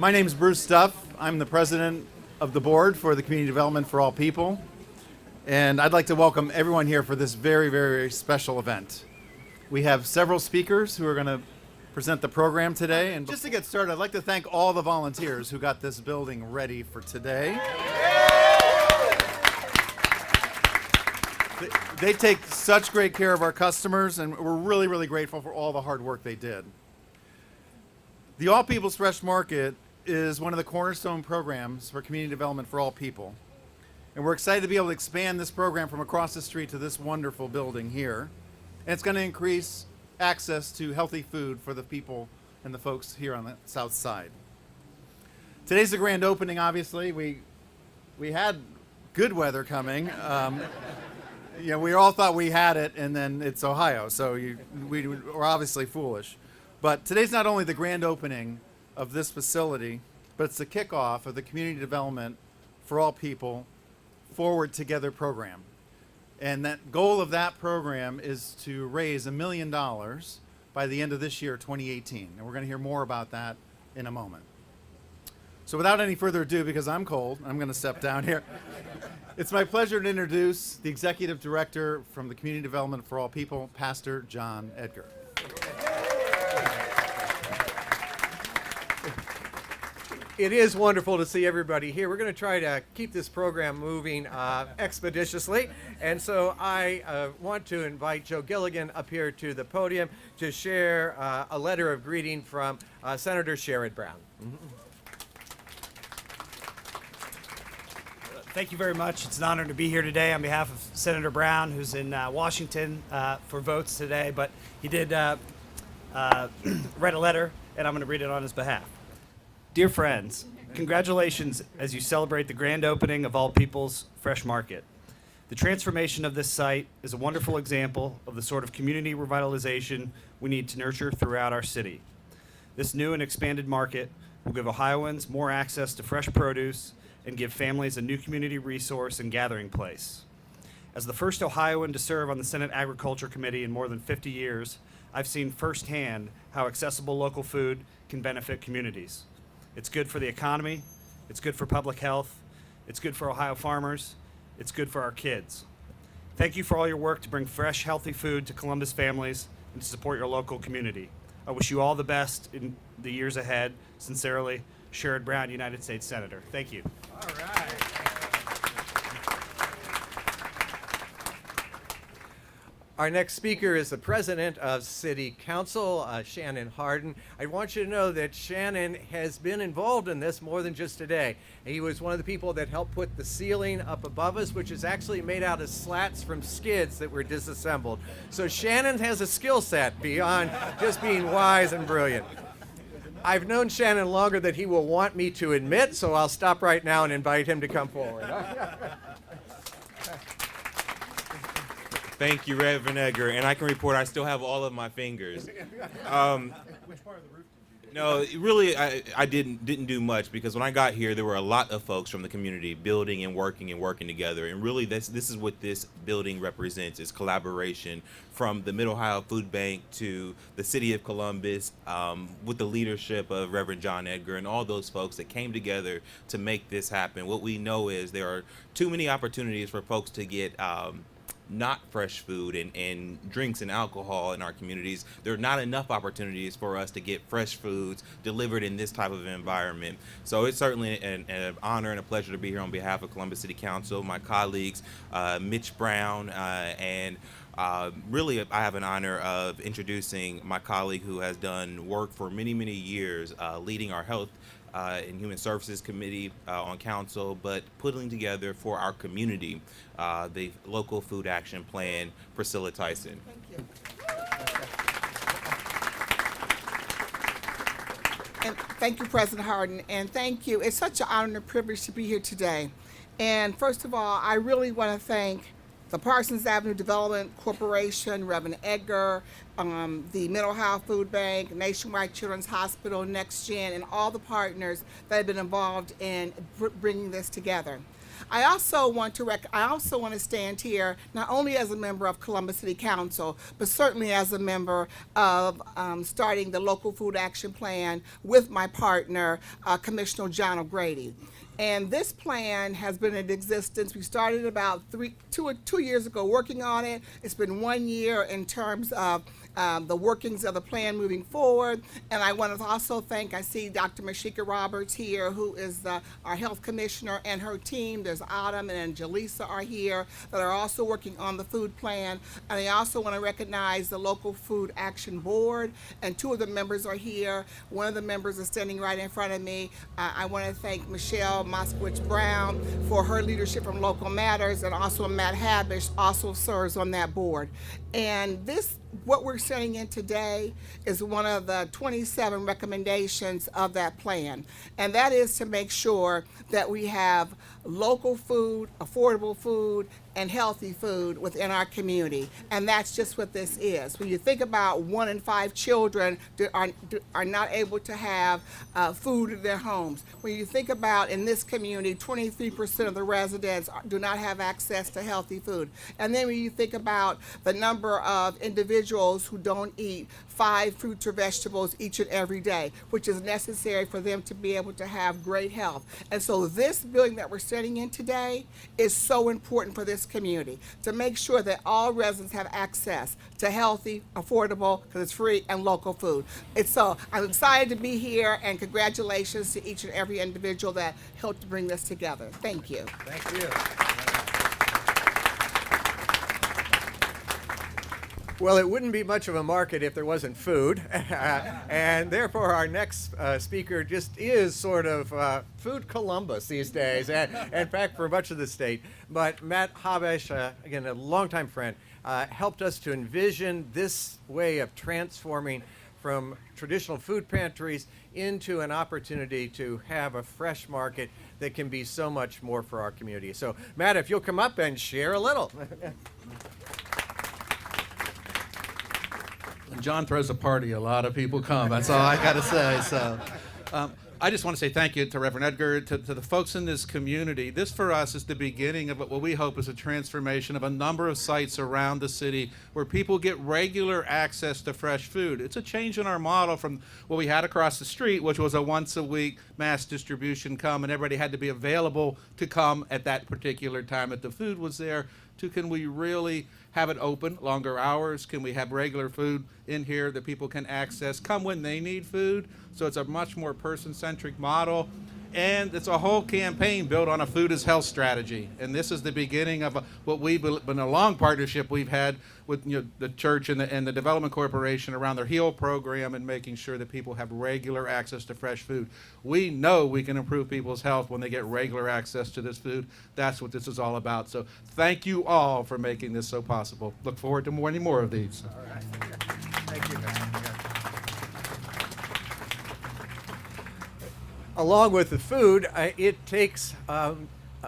My name is Bruce Stuff. I'm the president of the board for the Community Development for All People. And I'd like to welcome everyone here for this very, very special event. We have several speakers who are going to present the program today. And just to get started, I'd like to thank all the volunteers who got this building ready for today. They take such great care of our customers, and we're really, really grateful for all the hard work they did. The All People's Fresh Market is one of the cornerstone programs for community development for all people. And we're excited to be able to expand this program from across the street to this wonderful building here. And it's going to increase access to healthy food for the people and the folks here on the south side. Today's the grand opening, obviously. We had good weather coming. We all thought we had it, and then it's Ohio, so we were obviously foolish. But today's not only the grand opening of this facility, but it's the kickoff of the Community Development for All People Forward Together program. And that goal of that program is to raise $1 million by the end of this year, 2018. And we're going to hear more about that in a moment. So without any further ado, because I'm cold, I'm going to step down here. It's my pleasure to introduce the Executive Director from the Community Development for All People, Pastor John Edgar. It is wonderful to see everybody here. We're going to try to keep this program moving expeditiously. And so I want to invite Joe Gilligan up here to the podium to share a letter of greeting from Senator Sherrod Brown. Thank you very much. It's an honor to be here today on behalf of Senator Brown, who's in Washington for votes today. But he did write a letter, and I'm going to read it on his behalf. Dear friends, congratulations as you celebrate the grand opening of All People's Fresh Market. The transformation of this site is a wonderful example of the sort of community revitalization we need to nurture throughout our city. This new and expanded market will give Ohioans more access to fresh produce and give families a new community resource and gathering place. As the first Ohioan to serve on the Senate Agriculture Committee in more than 50 years, I've seen firsthand how accessible local food can benefit communities. It's good for the economy, it's good for public health, it's good for Ohio farmers, it's good for our kids. Thank you for all your work to bring fresh, healthy food to Columbus families and to support your local community. I wish you all the best in the years ahead. Sincerely, Sherrod Brown, United States Senator. Thank you. All right. Our next speaker is the president of City Council, Shannon Hardin. I want you to know that Shannon has been involved in this more than just today. He was one of the people that helped put the ceiling up above us, which is actually made out of slats from skids that were disassembled. So Shannon has a skill set beyond just being wise and brilliant. I've known Shannon longer than he will want me to admit, so I'll stop right now and invite him to come forward. Thank you, Reverend Edgar, and I can report I still have all of my fingers. Which part of the roof did you do? No, really, I didn't do much because when I got here, there were a lot of folks from the community building and working together, and really this is what this building represents, is collaboration from the Mid-Ohio Food Bank to the City of Columbus with the leadership of Reverend John Edgar and all those folks that came together to make this happen. What we know is there are too many opportunities for folks to get not fresh food and drinks and alcohol in our communities. There are not enough opportunities for us to get fresh foods delivered in this type of environment. So it's certainly an honor and a pleasure to be here on behalf of Columbus City Council, my colleagues, Mitch Brown, and really I have an honor of introducing my colleague who has done work for many, many years leading our Health and Human Services Committee on Council, but putting together for our community the local food action plan, Priscilla Tyson. Thank you. And thank you, President Hardin, and thank you. It's such an honor and a privilege to be here today. And first of all, I really want to thank the Parsons Avenue Development Corporation, Reverend Edgar, the Mid-Ohio Food Bank, Nationwide Children's Hospital, NextGen, and all the partners that have been involved in bringing this together. I also want to stand here not only as a member of Columbus City Council, but certainly as a member of starting the local food action plan with my partner, Commissioner John O'Grady. And this plan has been in existence. We started about 2 years ago working on it. It's been 1 year in terms of the workings of the plan moving forward. And I want to also thank, I see Dr. Mashika Roberts here, who is our health commissioner, and her team. There's Autumn and Angelisa are here that are also working on the food plan. And I also want to recognize the local food action board, and 2 of the members are here. One of the members is standing right in front of me. I want to thank Michelle Moskowitz Brown for her leadership from Local Matters, and also Matt Habish also serves on that board. And what we're setting in today is one of the 27 recommendations of that plan. And that is to make sure that we have local food, affordable food, and healthy food within our community. And that's just what this is. When you think about 1 in 5 children are not able to have food in their homes. When you think about in this community, 23% of the residents do not have access to healthy food. And then when you think about the number of individuals who don't eat 5 fruits or vegetables each and every day, which is necessary for them to be able to have great health. And so this building that we're setting in today is so important for this community, to make sure that all residents have access to healthy, affordable, because it's free, and local food. I'm excited to be here, and congratulations to each and every individual that helped to bring this together. Thank you. Thank you. Well, it wouldn't be much of a market if there wasn't food, and therefore our next speaker just is sort of food Columbus these days, and in fact for much of the state. But Matt Habish, again a longtime friend, helped us to envision this way of transforming from traditional food pantries into an opportunity to have a fresh market that can be so much more for our community. So Matt, if you'll come up and share a little. When John throws a party, a lot of people come. That's all I got to say. So, I just want to say thank you to Reverend Edgar, to the folks in this community. This, for us, is the beginning of what we hope is a transformation of a number of sites around the city where people get regular access to fresh food. It's a change in our model from what we had across the street, which was a once-a-week mass distribution come, and everybody had to be available to come at that particular time that the food was there, to can we really have it open longer hours? Can we have regular food in here that people can access, come when they need food? So it's a much more person-centric model. And it's a whole campaign built on a food is health strategy. And this is the beginning of what we've been a long partnership we've had with the church and the Development Corporation around their HEAL program and making sure that people have regular access to fresh food. We know we can improve people's health when they get regular access to this food. That's what this is all about. So thank you all for making this so possible. Look forward to many more of these. All right. Thank you, Matt. Along with the food, it takes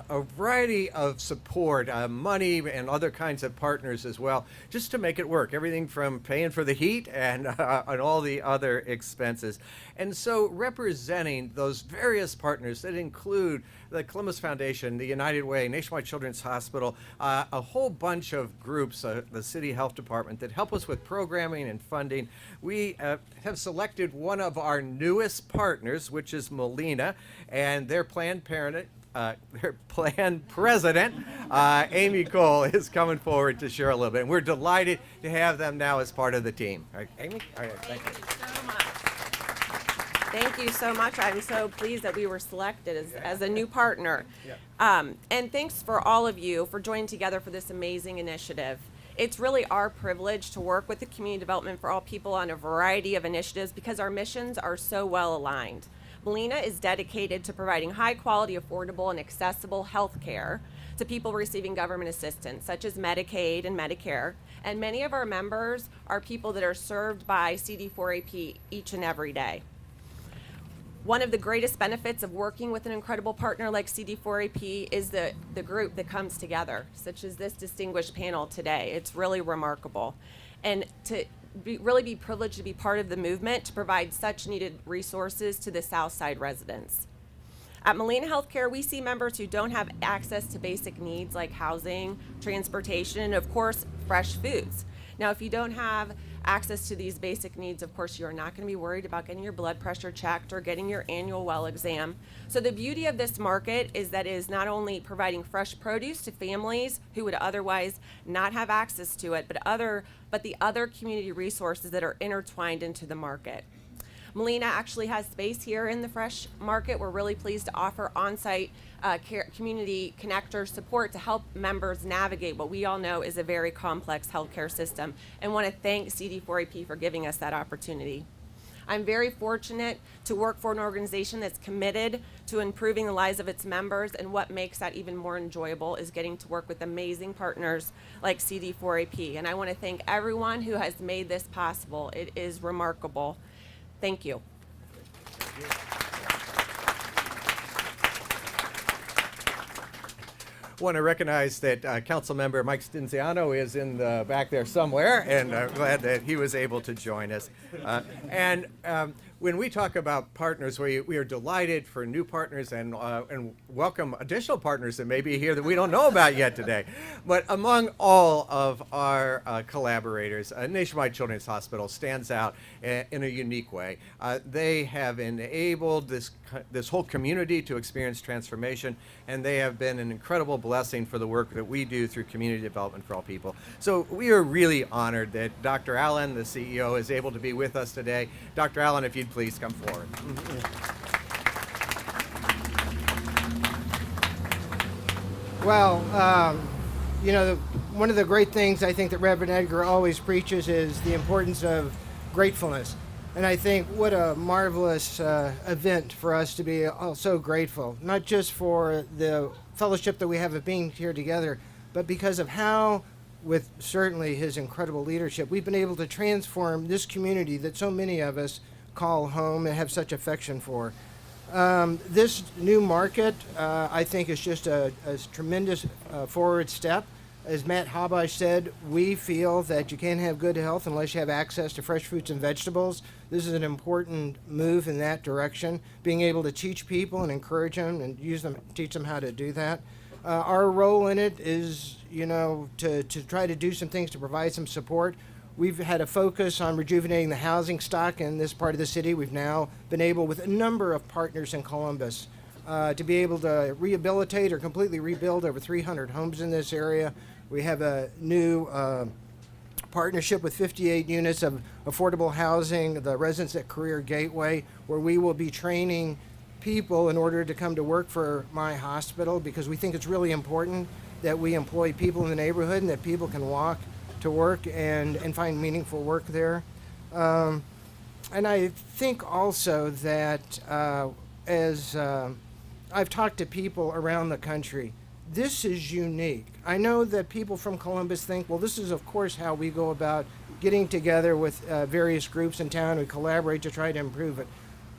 a variety of support, money and other kinds of partners as well, just to make it work. Everything from paying for the heat and all the other expenses. And so representing those various partners that include the Columbus Foundation, the United Way, Nationwide Children's Hospital, a whole bunch of groups, the City Health Department, that help us with programming and funding. We have selected one of our newest partners, which is Molina, and their Planned Parenthood. Their Planned President, Amy Cole, is coming forward to share a little bit. And we're delighted to have them now as part of the team. All right, Amy? All right, thank you. So much. Thank you so much. I'm so pleased that we were selected as a new partner. And thanks for all of you for joining together for this amazing initiative. It's really our privilege to work with the Community Development for All People on a variety of initiatives because our missions are so well aligned. Molina is dedicated to providing high quality, affordable, and accessible health care to people receiving government assistance, such as Medicaid and Medicare. And many of our members are people that are served by CD4AP each and every day. One of the greatest benefits of working with an incredible partner like CD4AP is the group that comes together, such as this distinguished panel today. It's really remarkable. And to really be privileged to be part of the movement to provide such needed resources to the Southside residents. At Molina Healthcare, we see members who don't have access to basic needs like housing, transportation, and of course, fresh foods. Now, if you don't have access to these basic needs, of course, you're not going to be worried about getting your blood pressure checked or getting your annual well exam. So the beauty of this market is that it is not only providing fresh produce to families who would otherwise not have access to it, but the other community resources that are intertwined into the market. Molina actually has space here in the fresh market. We're really pleased to offer on-site community connector support to help members navigate what we all know is a very complex healthcare system, and want to thank CD4AP for giving us that opportunity. I'm very fortunate to work for an organization that's committed to improving the lives of its members, and what makes that even more enjoyable is getting to work with amazing partners like CD4AP. And I want to thank everyone who has made this possible. It is remarkable. Thank you. Want to recognize that Council Member Mike Stinziano is in the back there somewhere, and I'm glad that he was able to join us. When we talk about partners, we are delighted for new partners and welcome additional partners that may be here that we don't know about yet today. But among all of our collaborators, Nationwide Children's Hospital stands out in a unique way. They have enabled this whole community to experience transformation, and they have been an incredible blessing for the work that we do through community development for all people. So we are really honored that Dr. Allen, the CEO, is able to be with us today. Dr. Allen, if you'd please come forward. Well, one of the great things I think that Reverend Edgar always preaches is the importance of gratefulness. And I think what a marvelous event for us to be so grateful, not just for the fellowship that we have of being here together, but because of how, with certainly his incredible leadership, we've been able to transform this community that so many of us call home and have such affection for. This new market, I think, is just a tremendous forward step. As Matt Habash said, we feel that you can't have good health unless you have access to fresh fruits and vegetables. This is an important move in that direction, being able to teach people and encourage them and teach them how to do that. Our role in it is, to try to do some things to provide some support. We've had a focus on rejuvenating the housing stock in this part of the city. We've now been able, with a number of partners in Columbus, to be able to rehabilitate or completely rebuild over 300 homes in this area. We have a new partnership with 58 units of affordable housing, the residents at Career Gateway, where we will be training people in order to come to work for my hospital, because we think it's really important that we employ people in the neighborhood and that people can walk to work and find meaningful work there. And I think also that as I've talked to people around the country, this is unique. I know that people from Columbus think, well, this is of course how we go about getting together with various groups in town. We collaborate to try to improve it.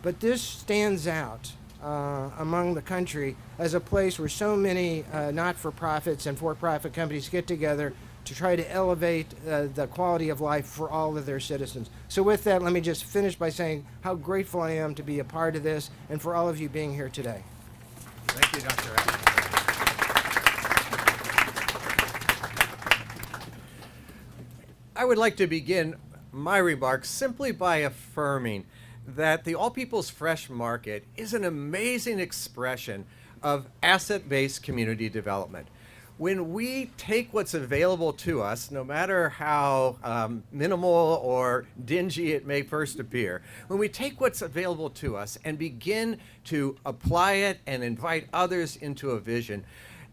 But this stands out among the country as a place where so many not-for-profits and for-profit companies get together to try to elevate the quality of life for all of their citizens. So with that, let me just finish by saying how grateful I am to be a part of this and for all of you being here today. Thank you, Dr. Allen. I would like to begin my remarks simply by affirming that the All People's Fresh Market is an amazing expression of asset-based community development. When we take what's available to us, no matter how minimal or dingy it may first appear, when we take what's available to us and begin to apply it and invite others into a vision,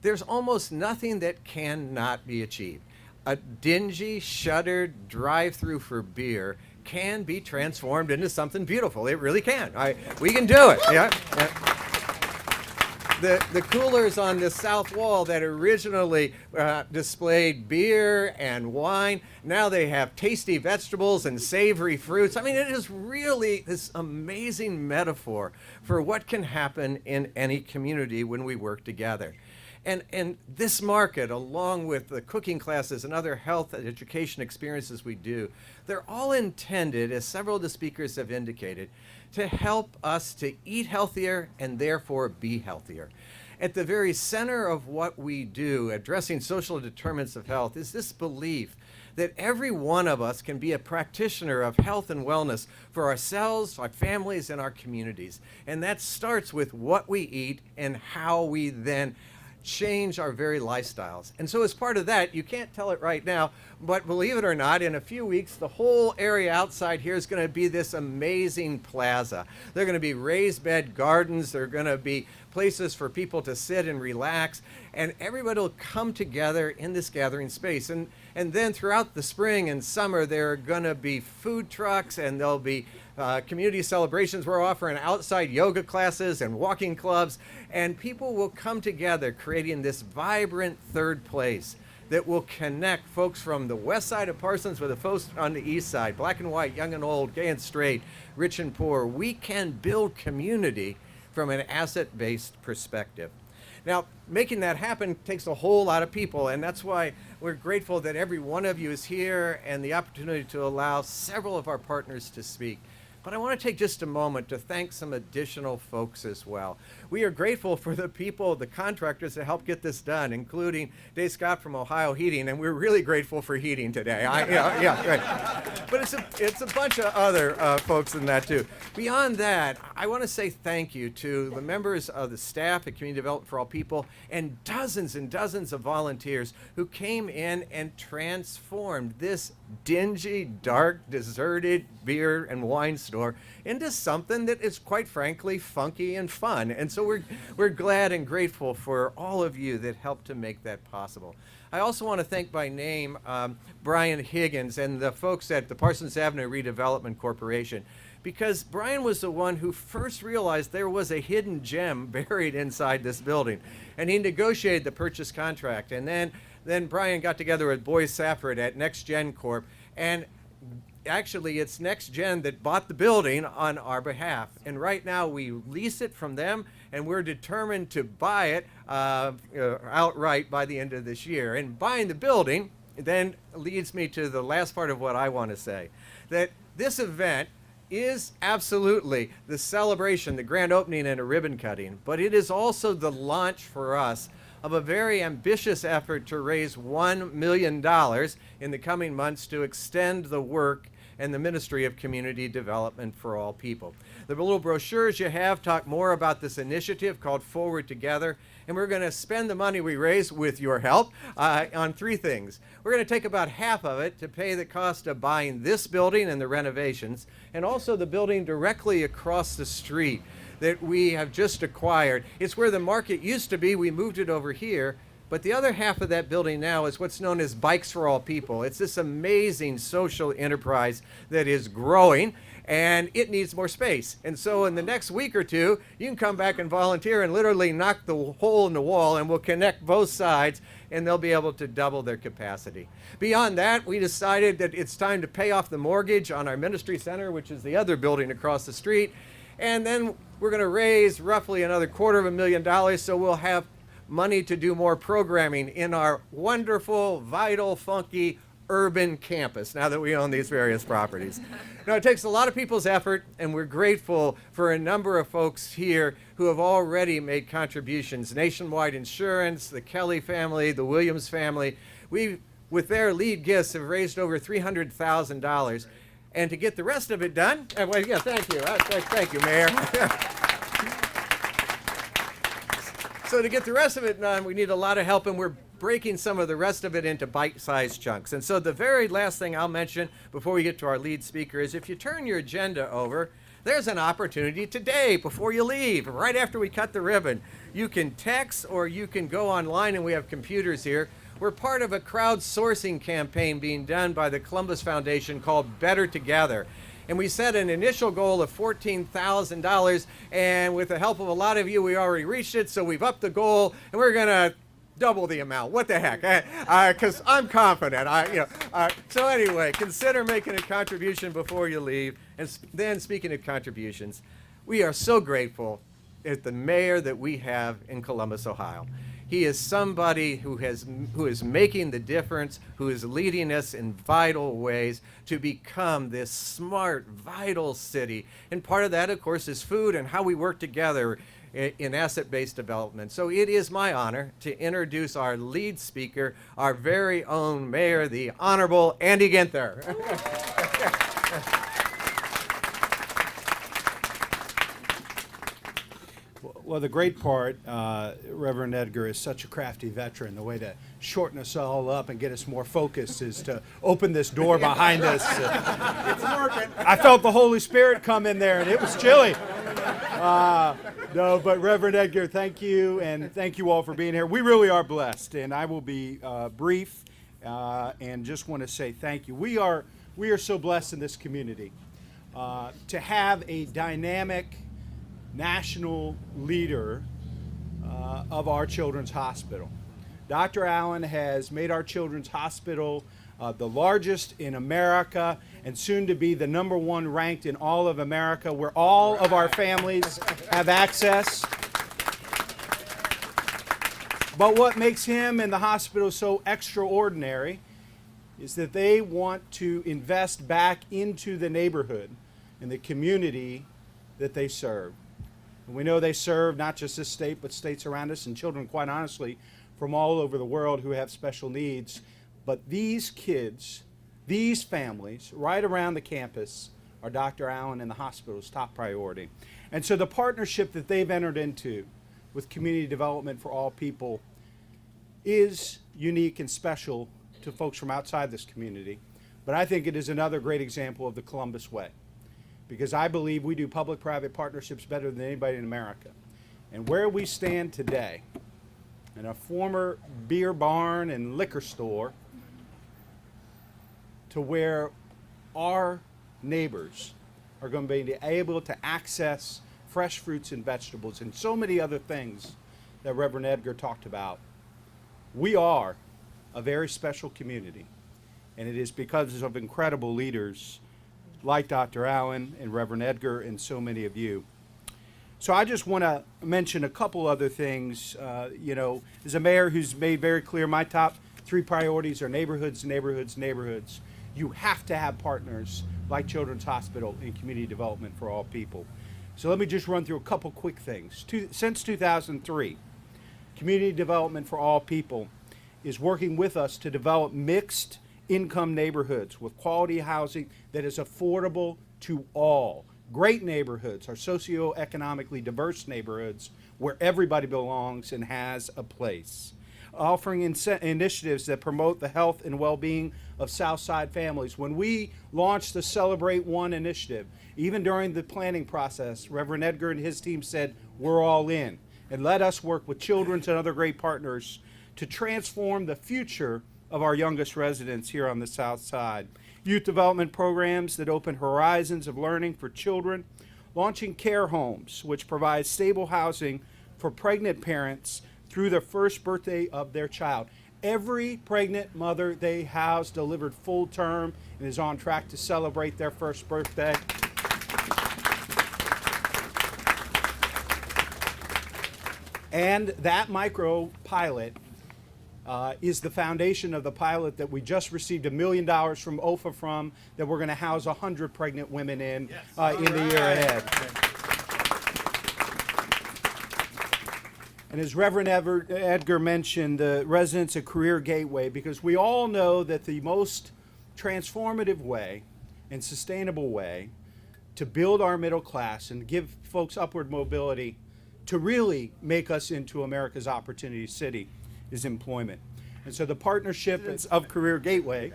there's almost nothing that cannot be achieved. A dingy, shuttered drive-through for beer can be transformed into something beautiful. It really can. We can do it. Yeah. The coolers on the south wall that originally displayed beer and wine, now they have tasty vegetables and savory fruits. I mean, it is really this amazing metaphor for what can happen in any community when we work together. And this market, along with the cooking classes and other health and education experiences we do, they're all intended, as several of the speakers have indicated, to help us to eat healthier and therefore be healthier. At the very center of what we do, addressing social determinants of health, is this belief that every one of us can be a practitioner of health and wellness for ourselves, our families, and our communities. And that starts with what we eat and how we then change our very lifestyles. And so as part of that, you can't tell it right now, but believe it or not, in a few weeks, the whole area outside here is going to be this amazing plaza. There are going to be raised bed gardens. There are going to be places for people to sit and relax, and everybody will come together in this gathering space. And then throughout the spring and summer, there are going to be food trucks, and there'll be community celebrations. We're offering outside yoga classes and walking clubs, and people will come together creating this vibrant third place that will connect folks from the west side of Parsons with the folks on the east side, black and white, young and old, gay and straight, rich and poor. We can build community from an asset-based perspective. Now, making that happen takes a whole lot of people, and that's why we're grateful that every one of you is here and the opportunity to allow several of our partners to speak. But I want to take just a moment to thank some additional folks as well. We are grateful for the people, the contractors that helped get this done, including Dave Scott from Ohio Heating, and we're really grateful for heating today. Right. But it's a bunch of other folks in that too. Beyond that, I want to say thank you to the members of the staff at Community Development for All People and dozens of volunteers who came in and transformed this dingy, dark, deserted beer and wine store into something that is quite frankly funky and fun. And so we're glad and grateful for all of you that helped to make that possible. I also want to thank by name Brian Higgins and the folks at the Parsons Avenue Redevelopment Corporation, because Brian was the one who first realized there was a hidden gem buried inside this building, and he negotiated the purchase contract. And then Brian got together with Boyce Safford at Next Gen Corp, and actually it's Next Gen that bought the building on our behalf. And right now we lease it from them, and we're determined to buy it outright by the end of this year. And buying the building then leads me to the last part of what I want to say, that this event is absolutely the celebration, the grand opening and a ribbon cutting, but it is also the launch for us of a very ambitious effort to raise $1 million in the coming months to extend the work and the Ministry of Community Development for All People. The little brochures you have talk more about this initiative called Forward Together, and we're going to spend the money we raise with your help on three things. We're going to take about half of it to pay the cost of buying this building and the renovations, and also the building directly across the street that we have just acquired. It's where the market used to be. We moved it over here. But the other half of that building now is what's known as Bikes for All People. It's this amazing social enterprise that is growing, and it needs more space. And so in the next week or two, you can come back and volunteer and literally knock the hole in the wall, and we'll connect both sides, and they'll be able to double their capacity. Beyond that, we decided that it's time to pay off the mortgage on our ministry center, which is the other building across the street. And then we're going to raise roughly another $250,000, so we'll have money to do more programming in our wonderful, vital, funky urban campus now that we own these various properties. Now, it takes a lot of people's effort, and we're grateful for a number of folks here who have already made contributions. Nationwide Insurance, the Kelly family, the Williams family. We, with their lead gifts, have raised over $300,000. And to get the rest of it done, thank you. Thank you, Mayor. So to get the rest of it done, we need a lot of help, and we're breaking some of the rest of it into bite-sized chunks. And so the very last thing I'll mention before we get to our lead speaker is if you turn your agenda over, there's an opportunity today before you leave, right after we cut the ribbon. You can text or you can go online, and we have computers here. We're part of a crowdsourcing campaign being done by the Columbus Foundation called Better Together. And we set an initial goal of $14,000, and with the help of a lot of you, we already reached it, so we've upped the goal, and we're going to double the amount. What the heck? Because I'm confident. So anyway, consider making a contribution before you leave. And then, speaking of contributions, we are so grateful at the mayor that we have in Columbus, Ohio. He is somebody who is making the difference, who is leading us in vital ways to become this smart, vital city. And part of that, of course, is food and how we work together in asset-based development. So it is my honor to introduce our lead speaker, our very own mayor, the Honorable Andy Ginther. Well, the great part, Reverend Edgar is such a crafty veteran. The way to shorten us all up and get us more focused is to open this door behind us. It's working. I felt the Holy Spirit come in there, and it was chilly. No, but Reverend Edgar, thank you, and thank you all for being here. We really are blessed, and I will be brief and just want to say thank you. We are so blessed in this community to have a dynamic national leader of our children's hospital. Dr. Allen has made our children's hospital the largest in America and soon to be the #1 ranked in all of America, where all of our families have access. But what makes him and the hospital so extraordinary is that they want to invest back into the neighborhood and the community that they serve. And we know they serve not just this state, but states around us and children, quite honestly, from all over the world who have special needs. But these kids, these families, right around the campus, are Dr. Allen and the hospital's top priority. And so the partnership that they've entered into with Community Development for All People is unique and special to folks from outside this community. But I think it is another great example of the Columbus way, because I believe we do public-private partnerships better than anybody in America. And where we stand today, in a former beer barn and liquor store, to where our neighbors are going to be able to access fresh fruits and vegetables and so many other things that Reverend Edgar talked about. We are a very special community, and it is because of incredible leaders like Dr. Allen and Reverend Edgar and so many of you. So I just want to mention a couple other things. As a mayor who's made very clear, my top 3 priorities are neighborhoods, neighborhoods, neighborhoods. You have to have partners like Children's Hospital and Community Development for All People. So let me just run through a couple quick things. Since 2003, Community Development for All People is working with us to develop mixed income neighborhoods with quality housing that is affordable to all. Great neighborhoods are socioeconomically diverse neighborhoods where everybody belongs and has a place. Offering initiatives that promote the health and well-being of Southside families. When we launched the Celebrate One initiative, even during the planning process, Reverend Edgar and his team said, we're all in. And let us work with Children's and other great partners to transform the future of our youngest residents here on the South Side. Youth development programs that open horizons of learning for children. Launching care homes, which provide stable housing for pregnant parents through the first birthday of their child. Every pregnant mother they house delivered full term and is on track to celebrate their first birthday. And that micro pilot is the foundation of the pilot that we just received $1 million from OFA from, that we're going to house 100 pregnant women in the year ahead. And as Reverend Edgar mentioned, the Residence a Career Gateway, because we all know that the most transformative way and sustainable way to build our middle class and give folks upward mobility to really make us into America's opportunity city is employment. And so the partnership of Career Gateway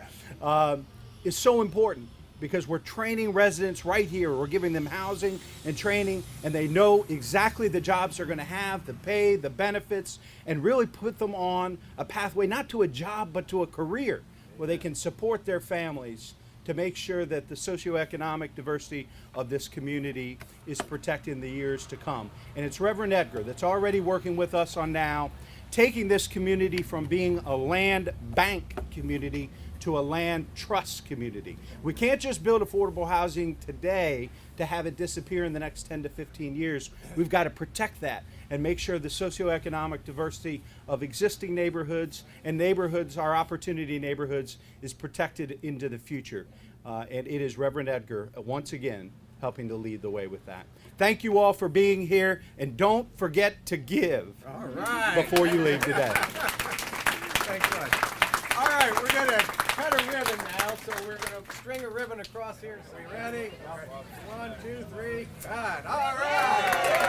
is so important, because we're training residents right here. We're giving them housing and training, and they know exactly the jobs they're going to have, the pay, the benefits, and really put them on a pathway, not to a job, but to a career where they can support their families to make sure that the socioeconomic diversity of this community is protected in the years to come. And it's Reverend Edgar that's already working with us on now taking this community from being a land bank community to a land trust community. We can't just build affordable housing today to have it disappear in the next 10 to 15 years. We've got to protect that and make sure the socioeconomic diversity of existing neighborhoods and neighborhoods, our opportunity neighborhoods, is protected into the future. And it is Reverend Edgar, once again, helping to lead the way with that. Thank you all for being here, and don't forget to give before you leave today. Thanks much. All right, we're going to cut a ribbon now, so we're going to string a ribbon across here. So you ready? 1, 2, 3, cut. All right.